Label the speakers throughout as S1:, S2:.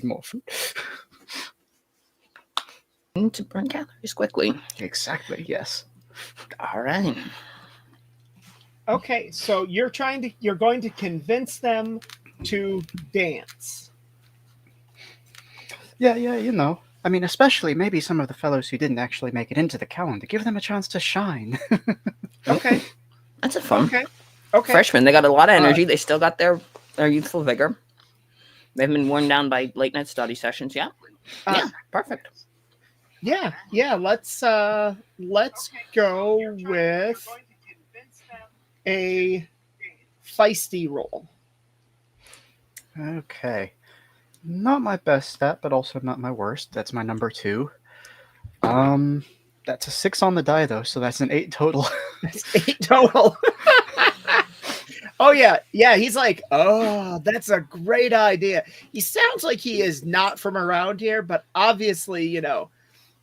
S1: more food.
S2: To burn calories quickly.
S1: Exactly, yes.
S2: All right.
S3: Okay, so you're going to convince them to dance.
S1: Yeah, you know. I mean, especially maybe some of the fellows who didn't actually make it into the calendar. Give them a chance to shine.
S3: Okay.
S2: That's a fun.
S3: Okay. Okay.
S2: Freshmen, they got a lot of energy. They still got their youthful vigor. They've been worn down by late night study sessions. Yeah. Yeah. Perfect.
S3: Yeah. Let's go with a feisty roll.
S1: Okay. Not my best stat, but also not my worst. That's my number 2. That's a 6 on the die though, so that's an 8 total.
S3: That's 8 total. Oh yeah. He's like, oh, that's a great idea. He sounds like he is not from around here, but obviously,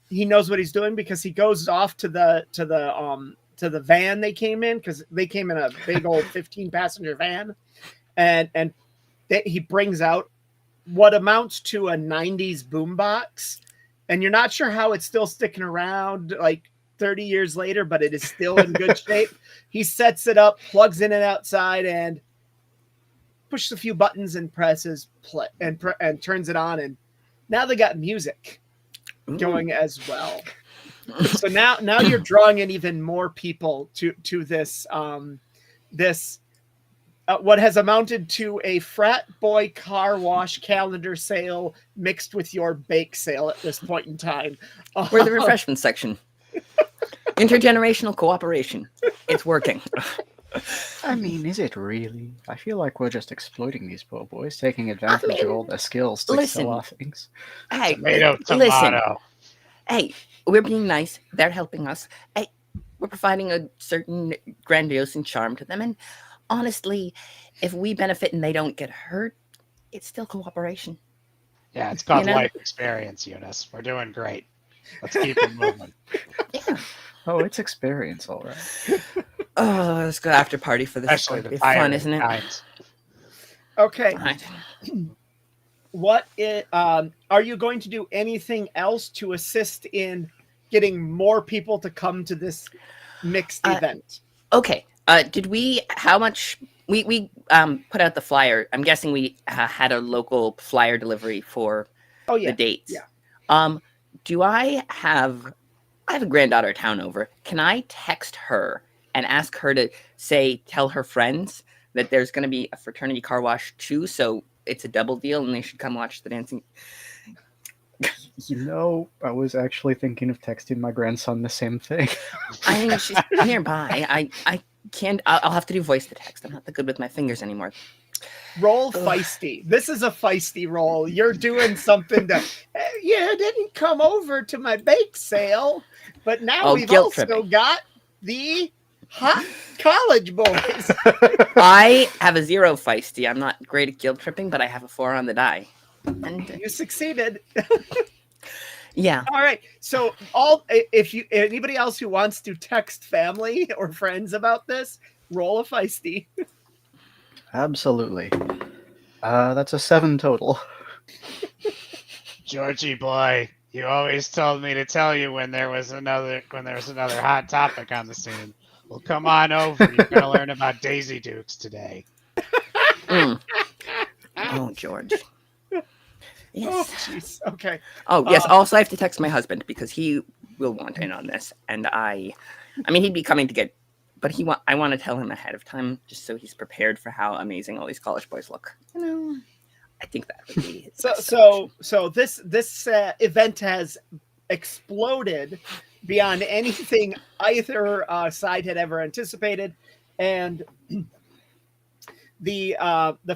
S3: he knows what he's doing because he goes off to the van they came in, because they came in a big old 15-passenger van, and he brings out what amounts to a 90s boombox, and you're not sure how it's still sticking around like 30 years later, but it is still in good shape. He sets it up, plugs in and outside, and pushes a few buttons and presses play and turns it on, and now they got music going as well. So now you're drawing in even more people to this what has amounted to a frat boy car wash calendar sale mixed with your bake sale at this point in time.
S2: We're the refreshment section. Intergenerational cooperation. It's working.
S1: I mean, is it really? I feel like we're just exploiting these poor boys, taking advantage of all their skills to sell our things.
S2: Hey,
S4: Tomato.
S2: listen. Hey, we're being nice. They're helping us. Hey, we're providing a certain grandiose and charm to them. And honestly, if we benefit and they don't get hurt, it's still cooperation.
S4: Yeah, it's called life experience, Eunice. We're doing great. Let's keep it moving.
S2: Yeah.
S1: Oh, it's experience, all right.
S2: Oh, let's go after party for this.
S4: Especially
S2: It's
S4: the
S2: fun, isn't it?
S4: times.
S3: Okay.
S2: Right.
S3: Are you going to do anything else to assist in getting more people to come to this mixed event?
S2: Okay. Did we? How much? We put out the flyer. I'm guessing we had a local flyer delivery for the dates.
S3: Yeah.
S2: Do I have a granddaughter town over. Can I text her and ask her to tell her friends that there's going to be a fraternity car wash too, so it's a double deal and they should come watch the dancing?
S1: You know, I was actually thinking of texting my grandson the same thing.
S2: I mean, she's nearby. I can't. I'll have to do voice to text. I'm not that good with my fingers anymore.
S3: Roll feisty. This is a feisty roll. You're doing something that didn't come over to my bake sale, but now we've also got the hot college boys.
S2: I have a 0 feisty. I'm not great at guilt tripping, but I have a 4 on the die. And
S3: you succeeded.
S2: Yeah.
S3: All right. So anybody else who wants to text family or friends about this, roll a feisty.
S1: Absolutely. That's a 7 total.
S4: Georgie boy, you always told me to tell you when there was another hot topic on the scene. Well, come on over. You're gonna learn about Daisy Dukes today.
S2: Oh, George. Yes.
S3: Oh, jeez. Okay.
S2: Oh, yes. Also, I have to text my husband because he will want in on this, and I mean, he'd be coming to get, but I want to tell him ahead of time just so he's prepared for how amazing all these college boys look. I think that would be
S3: so this event has exploded beyond anything either side had ever anticipated, and the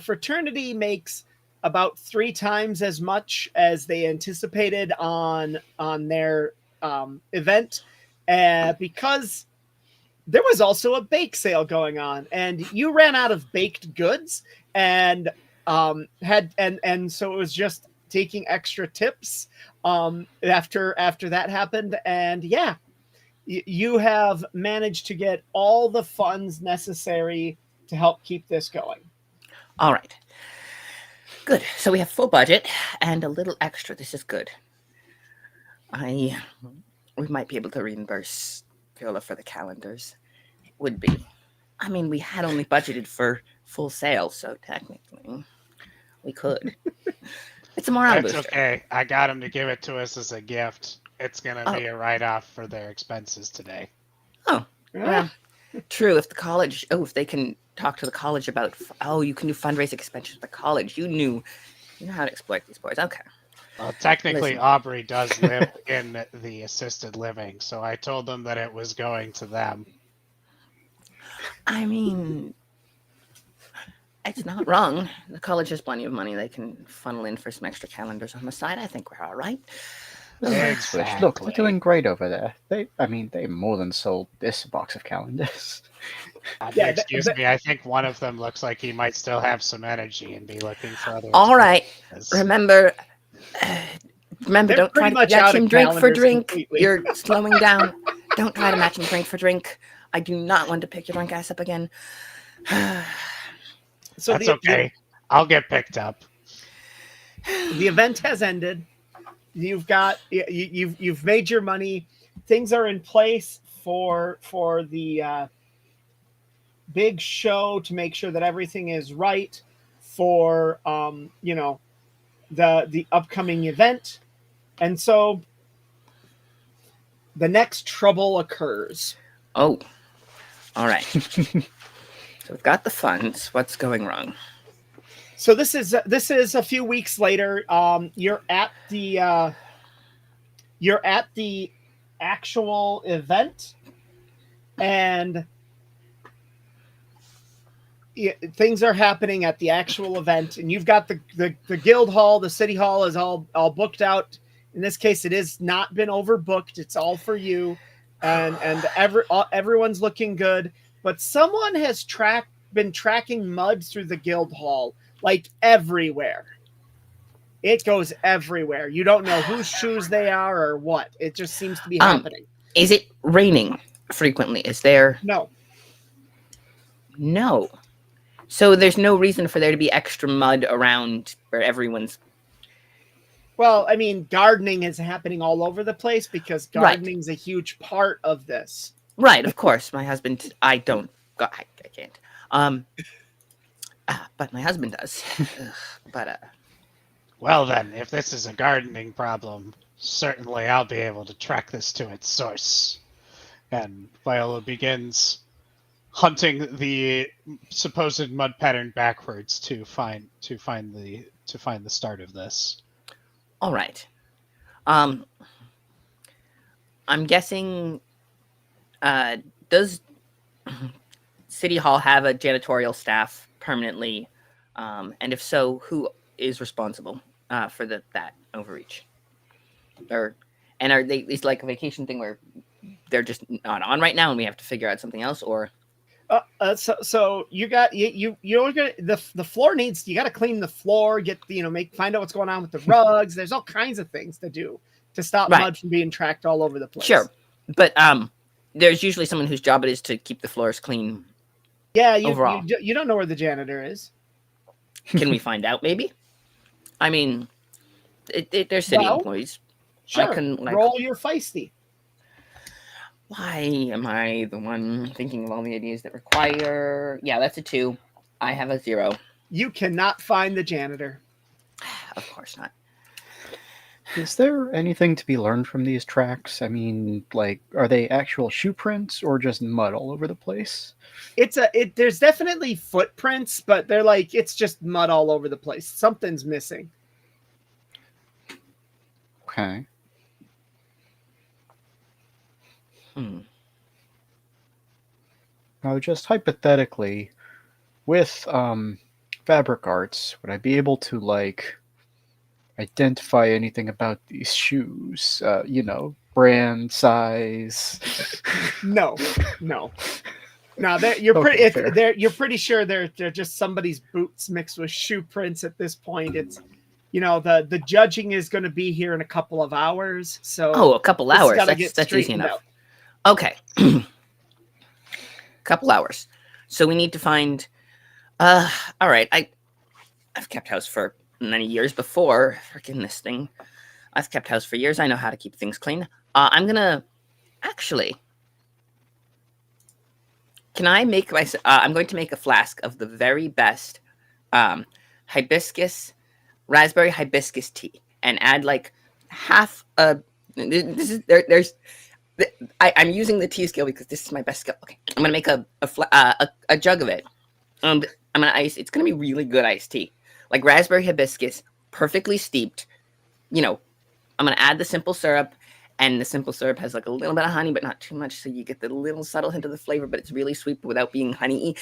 S3: fraternity makes about 3 times as much as they anticipated on their event, because there was also a bake sale going on, and you ran out of baked goods and so it was just taking extra tips after that happened, and you have managed to get all the funds necessary to help keep this going.
S2: All right. Good. So we have full budget and a little extra. This is good. We might be able to reimburse Viola for the calendars. It would be. I mean, we had only budgeted for full sale, so technically we could. It's a morale
S4: That's
S2: booster.
S4: okay. I got him to give it to us as a gift. It's gonna
S2: Oh.
S4: be a write-off for their expenses today.
S2: Well, true. If the college, if they can talk to the college about, you can do fundraising expenses at the college. You know how to exploit these boys. Okay.
S4: Well, technically,
S2: Listen.
S4: Aubrey does live in the assisted living, so I told them that it was going to them.
S2: I mean, it's not wrong. The college has plenty of money. They can funnel in for some extra calendars on the side. I think we're all right.
S1: Switch. Look, they're doing great over there. They more than sold this box of calendars.
S3: Yeah,
S4: Excuse me, I think one of them looks like he might still have some energy and be looking for other.
S2: All right.
S4: expenses.
S2: Remember,
S3: They're
S2: don't try
S3: pretty
S2: to
S3: much
S2: match
S3: out of
S2: him drink for
S3: calendars
S2: drink.
S3: completely.
S2: You're slowing down. Don't try to match him drink for drink. I do not want to pick your drunk ass up again.
S3: So
S4: That's okay. I'll get picked up.
S3: The event has ended. You've made your money. Things are in place for the big show to make sure that everything is right for the upcoming event, and so the next trouble occurs.
S2: Oh, all right. So we've got the funds. What's going wrong?
S3: So this is a few weeks later. You're at the actual event, and things are happening at the actual event. And you've got the guild hall, the city hall is all booked out. In this case, it has not been overbooked. It's all for you, and everyone's looking good. But someone has been tracking mud through the guild hall. Like everywhere. It goes everywhere. You don't know whose shoes they are or what. It just seems to be happening.
S2: Is it raining frequently? Is there?
S3: No.
S2: No. So there's no reason for there to be extra mud around where everyone's.
S3: Well, I mean, gardening is happening all over the place because gardening's a huge part of this.
S2: Right, of course. My husband, I can't. But my husband does. But
S4: Well then, if this is a gardening problem, certainly I'll be able to track this to its source. And Viola begins hunting the supposed mud pattern backwards to find the start of this.
S2: all right. I'm guessing. Does City Hall have a janitorial staff permanently? And if so, who is responsible for that overreach? Are they? It's like a vacation thing where they're just not on right now, and we have to figure out something else, or
S3: So you got you're gonna the floor needs, you got to clean the floor, find out what's going on with the rugs. There's all kinds of things to do to stop
S2: Right.
S3: mud from being tracked all over the place.
S2: Sure, but there's usually someone whose job it is to keep the floors clean.
S3: Yeah,
S2: Overall.
S3: you don't know where the janitor is.
S2: Can we find out? Maybe. I mean, they're city
S3: Well,
S2: employees.
S3: Sure.
S2: can, like-
S3: Roll your feisty.
S2: Why am I the one thinking of all the ideas that require? Yeah, that's a 2. I have a 0.
S3: You cannot find the janitor.
S2: Of course not.
S1: Is there anything to be learned from these tracks? I mean, like, are they actual shoe prints or just mud all over the place?
S3: There's definitely footprints, but they're like, it's just mud all over the place. Something's missing.
S1: Okay. Now, just hypothetically, with fabric arts, would I be able to, like, identify anything about these shoes? Brand, size.
S3: No. Now you're
S1: Okay,
S3: pretty.
S1: fair.
S3: You're pretty sure they're just somebody's boots mixed with shoe prints at this point. It's, the judging is going to be here in a couple of hours. So
S2: Oh, a couple
S3: this has
S2: hours.
S3: gotta get
S2: That's easy
S3: straightened
S2: enough.
S3: out.
S2: Okay. Couple hours. So we need to find. All right. I've kept house for many years before. Freaking this thing. I've kept house for years. I know how to keep things clean. I'm gonna actually. Can I make my? I'm going to make a flask of the very best raspberry hibiscus tea, and add like half a. This is there's. I'm using the tea skill because this is my best skill. Okay, I'm gonna make a jug of it. I'm gonna ice. It's gonna be really good iced tea, like raspberry hibiscus, perfectly steeped. You know, I'm gonna add the simple syrup, and the simple syrup has like a little bit of honey, but not too much, so you get the little subtle hint of the flavor, but it's really sweet without being honey-y.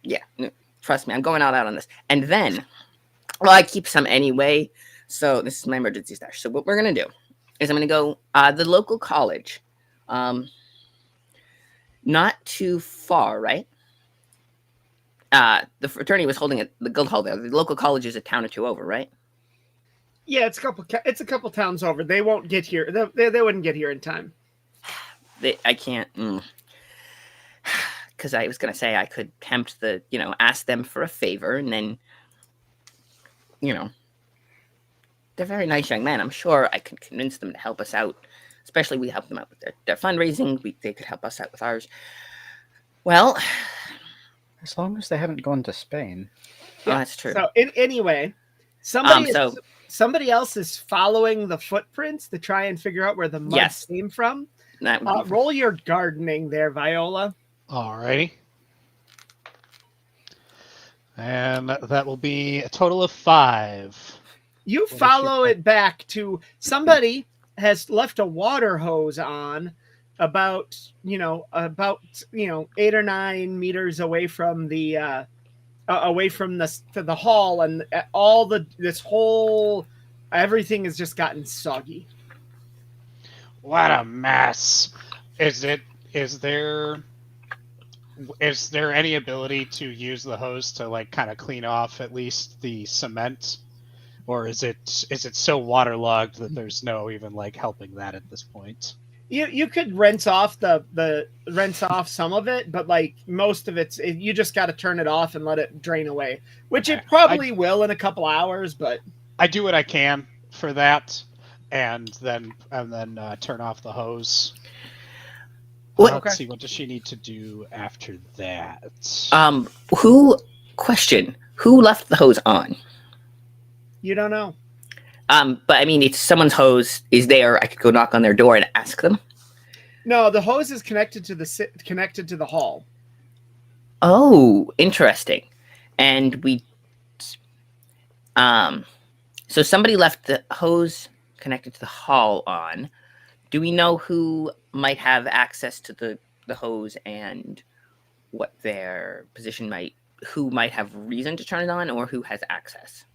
S2: Yeah, trust me, I'm going all out on this. And then, well, I keep some anyway, so this is my emergency stash. So what we're gonna do is I'm gonna go the local college, not too far, right? The fraternity was holding the guild hall there. The local college is a town or two over, right?
S3: Yeah, it's a couple towns over. They won't get here. They wouldn't get here in time.
S2: I can't, because I was gonna say I could tempt ask them for a favor, and then, they're very nice young men. I'm sure I could convince them to help us out. Especially we help them out with their fundraising. They could help us out with ours. Well,
S1: As long as they haven't gone to Spain.
S2: yeah, that's true.
S3: So anyway, somebody else is following the footprints to try and figure out where the mud came from.
S2: That would be
S3: Roll your gardening there, Viola.
S4: Alrighty. And that will be a total of 5.
S3: You follow it back to somebody has left a water hose on about 8 or 9 meters away from the hall, and everything has just gotten soggy.
S4: What a mess. Is there any ability to use the hose to like kind of clean off at least the cement? Or is it so waterlogged that there's no even like helping that at this point?
S3: You could rinse off some of it, but like most of you just got to turn it off and let it drain away, which it probably will in a couple hours. But
S4: I do what I can for that, and then turn off the hose. Let's see, what does she need to do after that?
S2: Who left the hose on?
S3: You don't know.
S2: But I mean, if someone's hose is there, I could go knock on their door and ask them.
S3: No, the hose is connected to the hall.
S2: Oh, interesting. And so somebody left the hose connected to the hall on. Do we know who might have access to the hose and what their position who might have reason to turn it on, or who has access?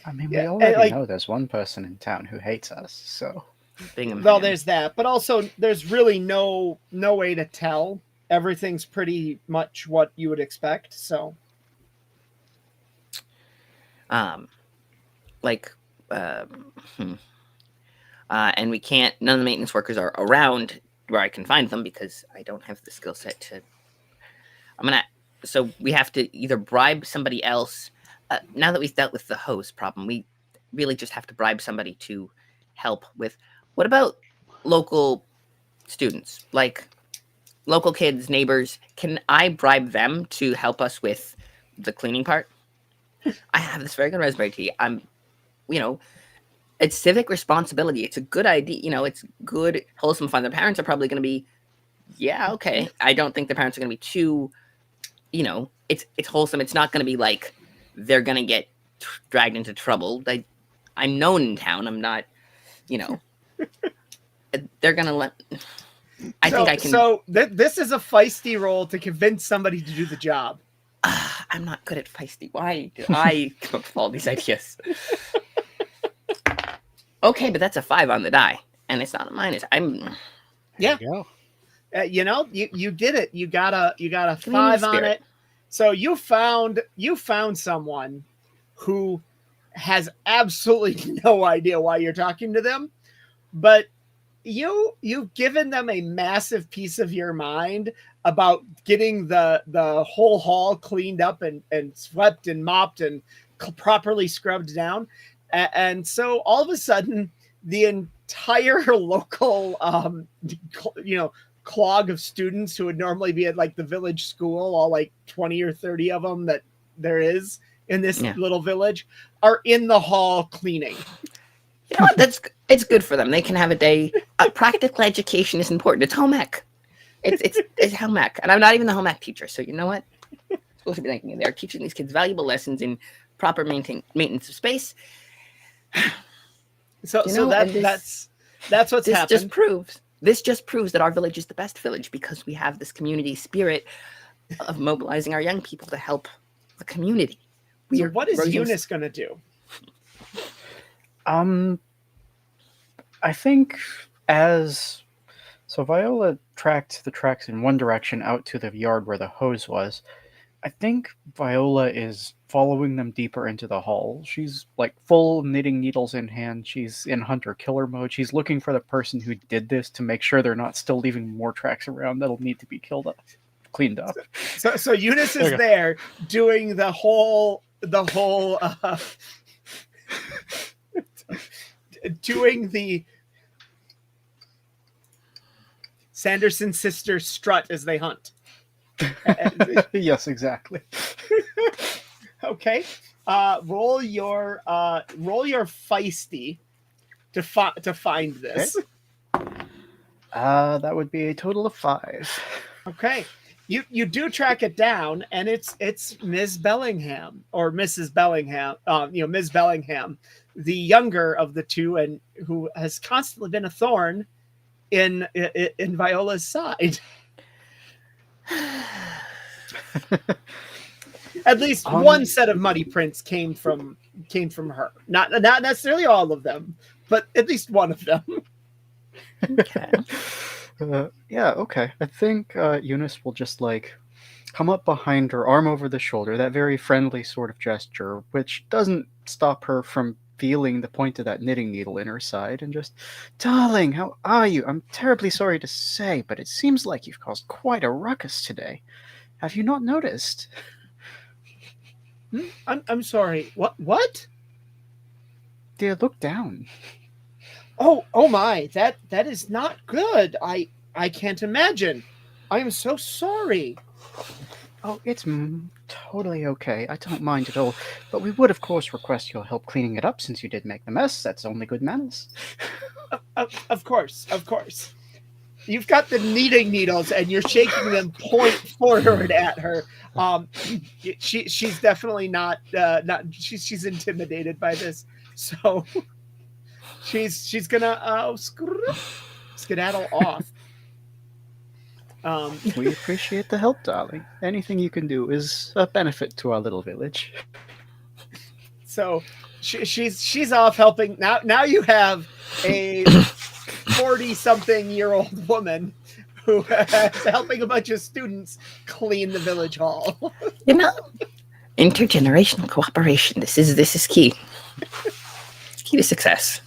S1: I mean, we already know there's one person in town who hates us, so...
S3: Well, there's that, but also there's really no way to tell. Everything's pretty much what you would expect, so...
S2: And we can't... None of the maintenance workers are around where I can find them because I don't have the skill set to... So we have to either bribe somebody else... now that we've dealt with the hose problem, we really just have to bribe somebody to help with. What about local students, like local kids, neighbors? Can I bribe them to help us with the cleaning part? I have this very good raspberry tea. It's civic responsibility. It's a good idea. It's good, wholesome fun. The parents are probably going to be, yeah, okay. I don't think the parents are going to be too, it's wholesome. It's not going to be like, they're going to get dragged into trouble. I'm known in town. I'm not, they're going to let... I think I can...
S3: So this is a feisty role to convince somebody to do the job.
S2: I'm not good at feisty. Why did I come up with all these ideas? Okay, but that's a 5 on the die. And it's not a minus.
S3: Yeah. You did it. You got a 5 on it. So you found someone who has absolutely no idea why you're talking to them, but you've given them a massive piece of your mind about getting the whole hall cleaned up and swept and mopped and properly scrubbed down, and so all of a sudden the entire local clog of students who would normally be at like the village school, all like 20 or 30 of them that there is in this little village, are in the hall cleaning.
S2: You know what? It's good for them. They can have a day. Practical education is important. It's home ec. It's home ec, and I'm not even the home ec teacher. So you know what? Schools should be thanking me. They're teaching these kids valuable lessons in proper maintenance of space.
S3: So that's what's happened.
S2: This just proves that our village is the best village because we have this community spirit of mobilizing our young people to help the community.
S3: So what is Eunice going to do?
S1: I think Viola tracked the tracks in one direction out to the yard where the hose was. I think Viola is following them deeper into the hall. She's like full knitting needles in hand. She's in hunter-killer mode. She's looking for the person who did this to make sure they're not still leaving more tracks around that'll need to be cleaned up.
S3: So Eunice is there doing the whole doing the Sanderson sisters strut as they hunt.
S1: Yes, exactly.
S3: Okay. Roll your feisty to find this.
S1: Okay. That would be a total of 5.
S3: Okay. You do track it down, and it's Ms. Bellingham or Mrs. Bellingham. Ms. Bellingham, the younger of the two, and who has constantly been a thorn in Viola's side. At least one set of muddy prints came from her. Not necessarily all of them, but at least one of them.
S2: Okay.
S1: Okay. I think Eunice will just come up behind her, arm over the shoulder, that very friendly sort of gesture, which doesn't stop her from feeling the point of that knitting needle in her side, and just, "Darling, how are you? I'm terribly sorry to say, but it seems like you've caused quite a ruckus today. Have you not noticed?"
S3: I'm sorry. What?
S1: Dear, look down.
S3: Oh my! That is not good. I can't imagine. I am so sorry.
S1: Oh, it's totally okay. I don't mind at all. But we would, of course, request your help cleaning it up since you did make the mess. That's only good manners.
S3: Of course. You've got the knitting needles and you're shaking them point forward at her. She's definitely not she's intimidated by this. So she's gonna skedaddle off.
S1: We appreciate the help, darling. Anything you can do is a benefit to our little village.
S3: So she's off helping. Now you have a 40-something-year-old woman who is helping a bunch of students clean the village hall.
S2: Intergenerational cooperation. This is key. It's key to success.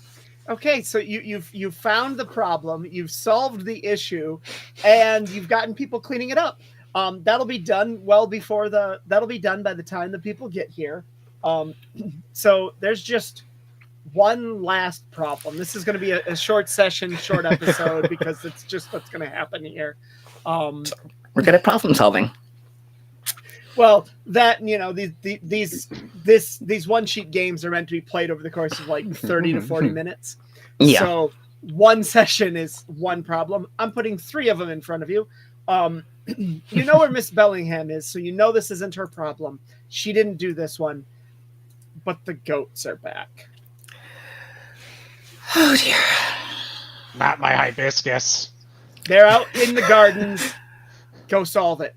S3: Okay, so you've found the problem, you've solved the issue, and you've gotten people cleaning it up. That'll be done by the time the people get here. So there's just one last problem. This is going to be a short session, short episode, because it's just what's going to happen here.
S2: We're good at problem solving.
S3: Well, that these one sheet games are meant to be played over the course of 30 to 40 minutes.
S2: Yeah.
S3: So one session is one problem. I'm putting 3 of them in front of you. You know where Miss Bellingham is, so you know this isn't her problem. She didn't do this one, but the goats are back.
S2: Oh dear.
S4: Not my hibiscus.
S3: They're out in the gardens. Go solve it.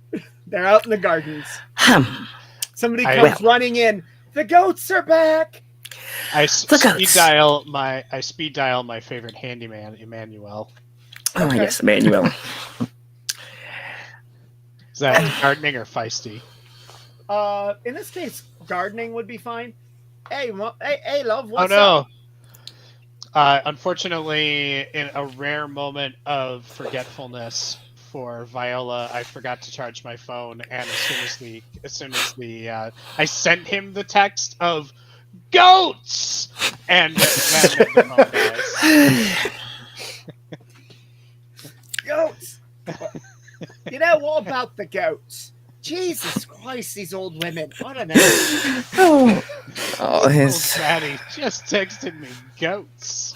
S3: They're out in the gardens. Somebody comes running in. The goats are back.
S4: I speed dial my favorite handyman, Emmanuel.
S2: Oh, okay. Yes, Emmanuel.
S4: Is that gardening or feisty?
S3: In this case, gardening would be fine. Hey, love, what's
S4: up? Unfortunately, in a rare moment of forgetfulness for Viola, I forgot to charge my phone, and as soon as I sent him the text of goats, and then the phone dies.
S3: Goats. You know, what about the goats? Jesus Christ, these old women. What an
S2: Oh,
S4: Oh,
S2: his.
S4: Daddy just texted me goats.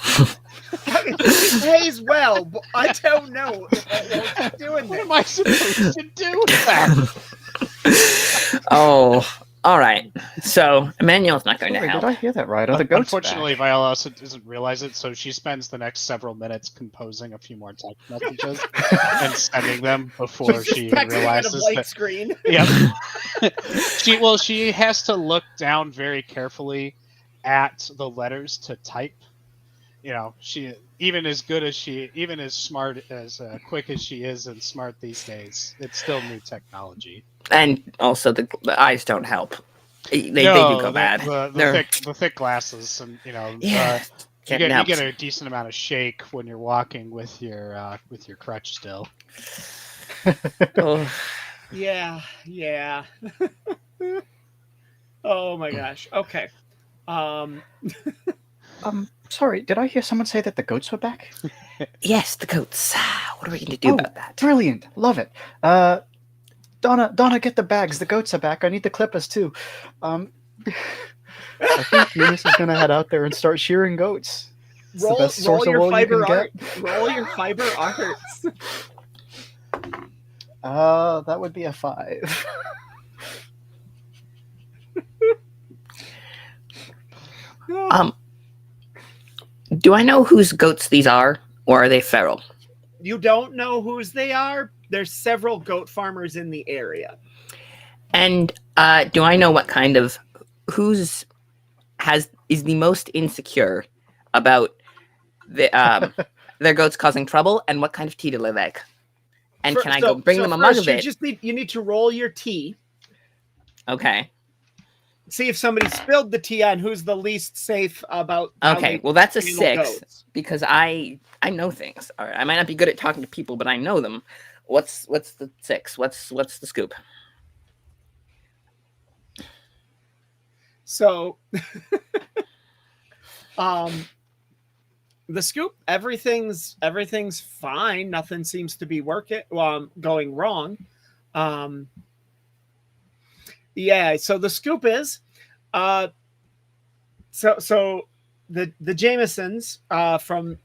S3: He pays well, but I don't know if I'm doing
S4: What
S3: this.
S4: am I supposed to do with that?
S2: Oh, all right. So Emmanuel's not going to
S1: Sorry,
S2: help.
S1: did I hear that right? Are the goats
S4: Unfortunately,
S1: back?
S4: Viola also doesn't realize it, so she spends the next several minutes composing a few more text messages and sending them before
S3: Just
S4: she even
S3: texting on a
S4: realizes
S3: blank
S4: that.
S3: screen.
S4: Yep. She has to look down very carefully at the letters to type. You know, she even as smart as quick as she is and smart these days, it's still new technology.
S2: And also the eyes don't help. They do go bad.
S4: The thick glasses, and
S2: Yeah,
S4: you
S2: can't help.
S4: get a decent amount of shake when you're walking with your crutch still.
S2: Oh,
S3: Yeah. Oh my gosh. Okay.
S1: Sorry, did I hear someone say that the goats were back?
S2: yes, the goats. What are we going to do
S1: Oh,
S2: about that?
S1: Brilliant, love it. Donna, get the bags. The goats are back. I need the clippers too. I think Eunice is gonna head out there and start shearing goats. It's the best source of wool you can get.
S3: Roll your fiber arts.
S1: That would be a 5.
S2: Do I know whose goats these are, or are they feral?
S3: You don't know whose they are. There's several goat farmers in the area.
S2: And do I know what kind of is the most insecure about their goats causing trouble, and what kind of tea to live egg? And can I go bring them a mug of it?
S3: You need to roll your tea.
S2: Okay.
S3: See if somebody spilled the tea on who's the least safe about. how
S2: Okay.
S3: they
S2: Well, that's a
S3: handle
S2: 6
S3: goats.
S2: because I know things. All right. I might not be good at talking to people, but I know them. What's the 6? What's the scoop?
S3: So, the scoop, everything's fine. Nothing seems to be going wrong. Yeah. So the scoop is, so the Jamesons, from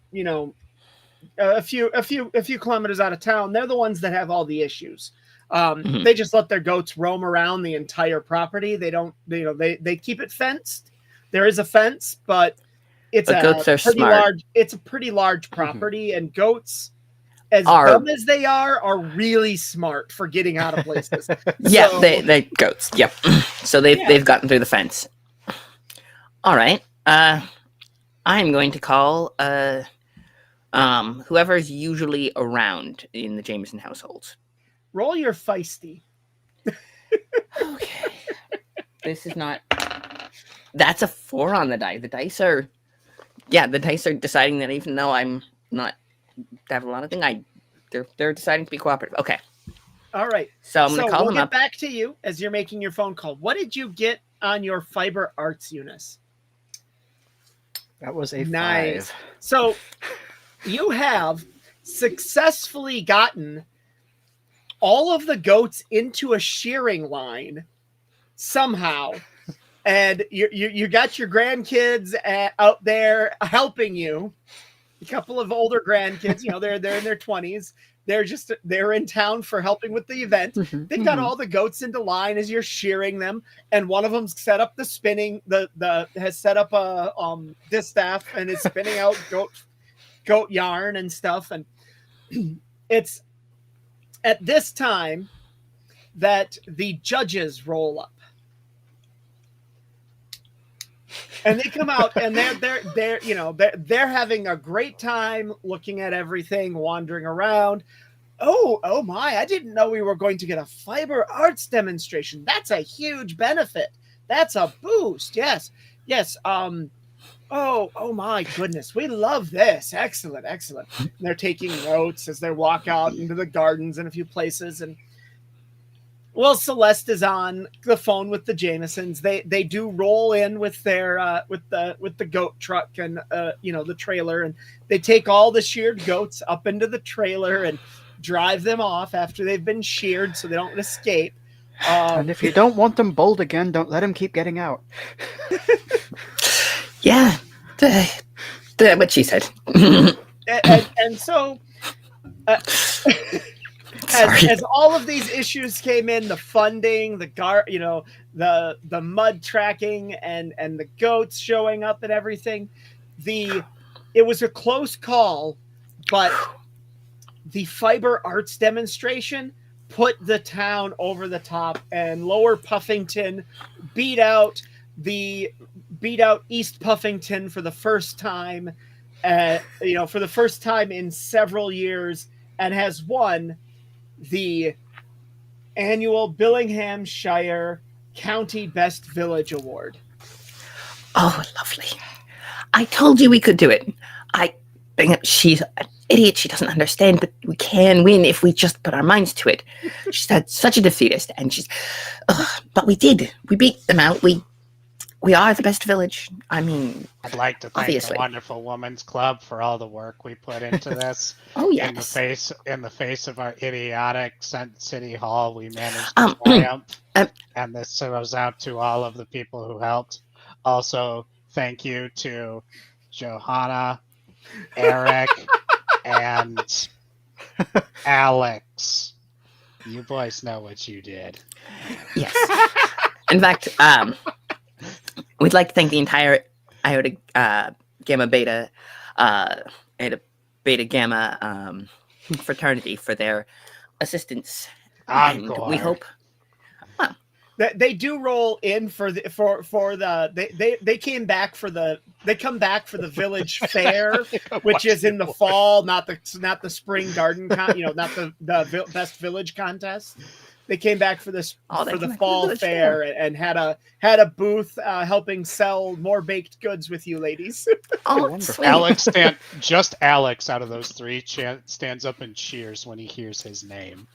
S3: a few kilometers out of town, they're the ones that have all the issues.
S2: Mhm.
S3: They just let their goats roam around the entire property. They don't, they keep it fenced. There is a fence, but
S2: goats are
S3: pretty
S2: smart.
S3: large. It's a pretty large property, and goats, as
S2: Are-
S3: dumb as they are really smart for getting out of places.
S2: Yeah,
S3: So-
S2: they goats. Yep. So they've gotten through the fence. All right. I'm going to call whoever's usually around in the Jameson household.
S3: Roll your feisty.
S2: Okay. This is not. That's a 4 on the die. The dice are deciding that even though I'm not have a lot of things, they're deciding to be cooperative. Okay.
S3: All right.
S2: So I'm going to call
S3: we'll
S2: them
S3: get
S2: up.
S3: back to you as you're making your phone call. What did you get on your fiber arts, Eunice?
S1: That was a
S3: Nice.
S1: 5.
S3: So you have successfully gotten all of the goats into a shearing line somehow, and you got your grandkids out there helping you. A couple of older grandkids, they're in their 20s. They're in town for helping with the event. They've got all the goats into line as you're shearing them, and one of them's set up the spinning. Has set up a distaff and is spinning out goat yarn and stuff. And it's at this time that the judges roll up, and they come out, and they're having a great time looking at everything, wandering around. Oh my, I didn't know we were going to get a fiber arts demonstration. That's a huge benefit. That's a boost. Yes. Oh my goodness, we love this. Excellent, excellent. And they're taking notes as they walk out into the gardens and a few places. And well, Celeste is on the phone with the Jamesons. They do roll in with their with the goat truck and the trailer, and they take all the sheared goats up into the trailer and drive them off after they've been sheared so they don't escape.
S1: And if you don't want them bold again, don't let them keep getting out.
S2: Yeah, what she said.
S3: and so
S2: Sorry.
S3: as all of these issues came in, the funding, the mud tracking and the goats showing up and everything, it was a close call, but the fiber arts demonstration put the town over the top, and Lower Puffington beat out East Puffington for the first time, for the first time in several years, and has won the annual Billinghamshire County Best Village Award.
S2: Oh, lovely. I told you we could do it. She's an idiot. She doesn't understand, but we can win if we just put our minds to it. She's such a defeatist, and but we did. We beat them out. We are the best village. I mean,
S4: I'd like to thank
S2: obviously.
S4: the Wonderful Women's Club for all the work we put into this.
S2: Oh,
S4: In the
S2: yes.
S4: face of our idiotic City Hall, we managed to triumph. And this goes out to all of the people who helped. Also, thank you to Johanna, Eric, and Alex. You boys know what you did.
S2: Yes. In fact, we'd like to thank the entire Iota Gamma Beta Beta Gamma fraternity for their assistance. And
S4: Encore.
S2: we hope.
S3: They do roll in for the they came back for the village fair, which is in the fall, not the spring garden not the best village contest. They came back for this
S2: Oh, they
S3: for the
S2: came back for the
S3: fall
S2: village
S3: fair and had a booth helping sell more baked goods with you ladies.
S2: Oh,
S1: Wonderful.
S2: sweet.
S4: Alex out of those three stands up and cheers when he hears his name.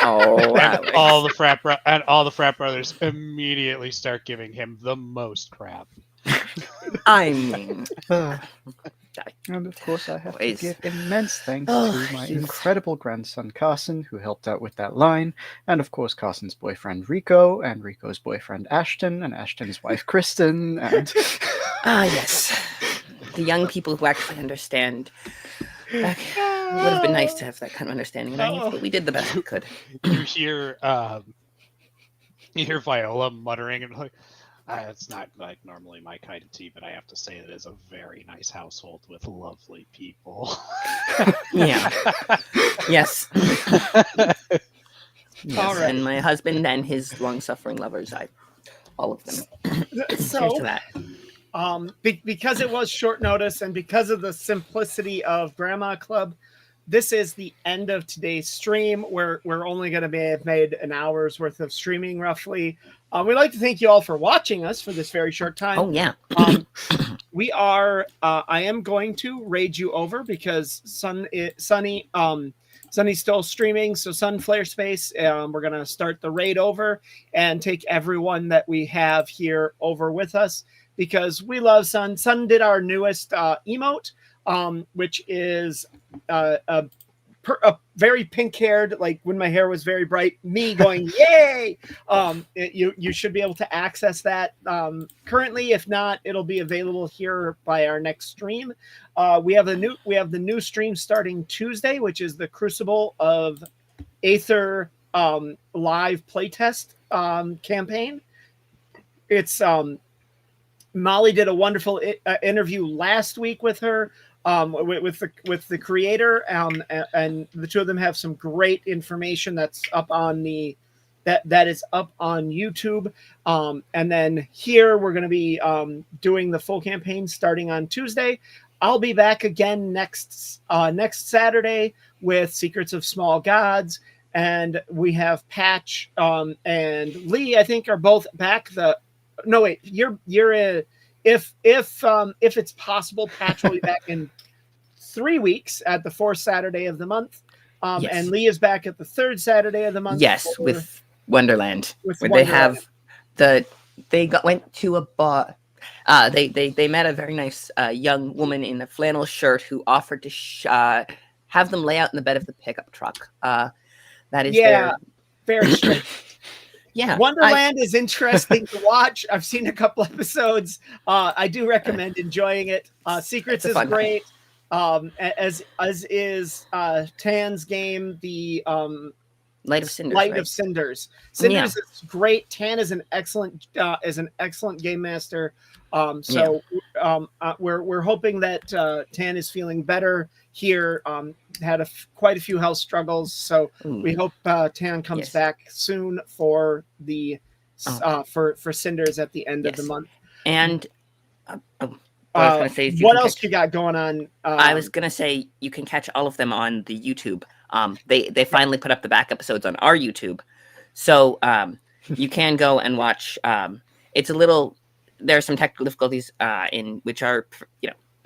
S2: Oh,
S4: And
S2: Alex.
S4: all the frat brothers immediately start giving him the most crap.
S2: I mean,
S1: And of course, I have
S2: Always.
S1: to give immense thanks
S2: Oh,
S1: to my
S2: jeez.
S1: incredible grandson Carson, who helped out with that line, and of course Carson's boyfriend Rico, and Rico's boyfriend Ashton, and Ashton's wife Kristen, and
S2: yes. The young people who actually understand. It would have been nice to have that kind of understanding, but we did the best we could.
S4: You hear Viola muttering and like, it's not like normally my kind of tea, but I have to say it is a very nice household with lovely people.
S2: Yeah. Yes.
S1: yes.
S3: All right.
S2: And my husband and his long-suffering lovers, all of them. Cheers to that.
S3: Because it was short notice and because of the simplicity of Grandma Club, this is the end of today's stream. We're only going to have made an hour's worth of streaming roughly. We'd like to thank you all for watching us for this very short time.
S2: Oh, yeah.
S3: We are. I am going to raid you over because Sunny's still streaming. So Sun Flare Space. We're gonna start the raid over and take everyone that we have here over with us because we love Sun. Sun did our newest emote, which is a very pink-haired, like when my hair was very bright, me going yay. You should be able to access that currently. If not, it'll be available here by our next stream. We have the new stream starting Tuesday, which is the Crucible of Aether live playtest campaign. It's Molly did a wonderful interview last week with her. With the creator, and the two of them have some great information that's up on that is up on YouTube. And then here we're going to be doing the full campaign starting on Tuesday. I'll be back again next Saturday with Secrets of Small Gods, and we have Patch and Lee. I think are both back. if it's possible, Patch will be back in 3 weeks at the fourth Saturday of the month.
S2: Yes.
S3: And Lee is back at the third Saturday of the month.
S2: Yes, with Wonderland,
S3: with
S2: where
S3: Wonderland.
S2: went to a bar. They met a very nice young woman in a flannel shirt who offered to have them lay out in the bed of the pickup truck. That is
S3: very strange.
S2: Yeah,
S3: Wonderland is interesting to watch. I've seen a couple episodes. I do recommend enjoying it. Secrets
S2: It's a
S3: is
S2: fun time.
S3: great. As is Tan's game, the
S2: Light of Cinders.
S3: Light
S2: right?
S3: of Cinders. Cinders is great. Tan is an excellent game master. We're hoping that Tan is feeling better here. Had quite a few health struggles, so
S2: Ooh.
S3: we hope Tan comes
S2: Yes.
S3: back soon for the for Cinders at the end of the
S2: Yes.
S3: month.
S2: And what I was gonna say is
S3: what else you got going on?
S2: I was gonna say you can catch all of them on the YouTube. They finally put up the back episodes on our YouTube, so you can go and watch. It's a little. There are some technical difficulties in which are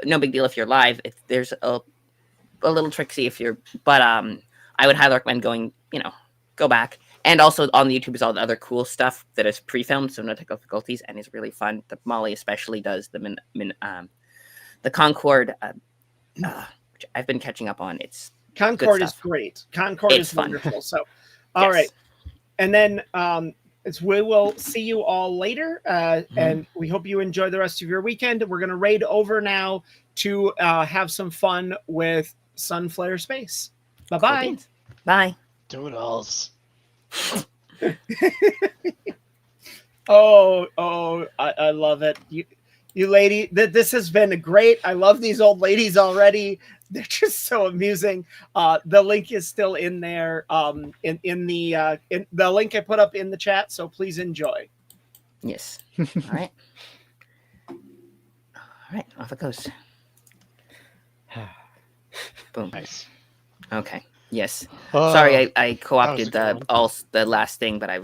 S2: no big deal if you're live. There's a little tricksy if you're, but I would highly recommend going. Go back. And also on the YouTube is all the other cool stuff that is pre-filmed, so no technical difficulties, and is really fun. The Molly especially does the Concord, which I've been catching up on. It's
S3: Concord
S2: good
S3: is
S2: stuff.
S3: great. Concord
S2: It's
S3: is
S2: fun.
S3: wonderful. So, all right,
S2: Yes.
S3: and then we will see you all later, and we hope you enjoy the rest of your weekend. We're gonna raid over now to have some fun with Sunflare Space. Bye
S2: Cool
S3: bye.
S2: beans. Bye.
S4: Doodles.
S3: I love it. You lady, this has been great. I love these old ladies already. They're just so amusing. The link is still in there. In the link I put up in the chat. So please enjoy.
S2: Yes. All right. All right. Off it goes. Boom.
S4: Nice.
S2: Okay. Yes.
S4: Oh,
S2: Sorry, I co-opted
S4: that was a good
S2: the last thing, but I was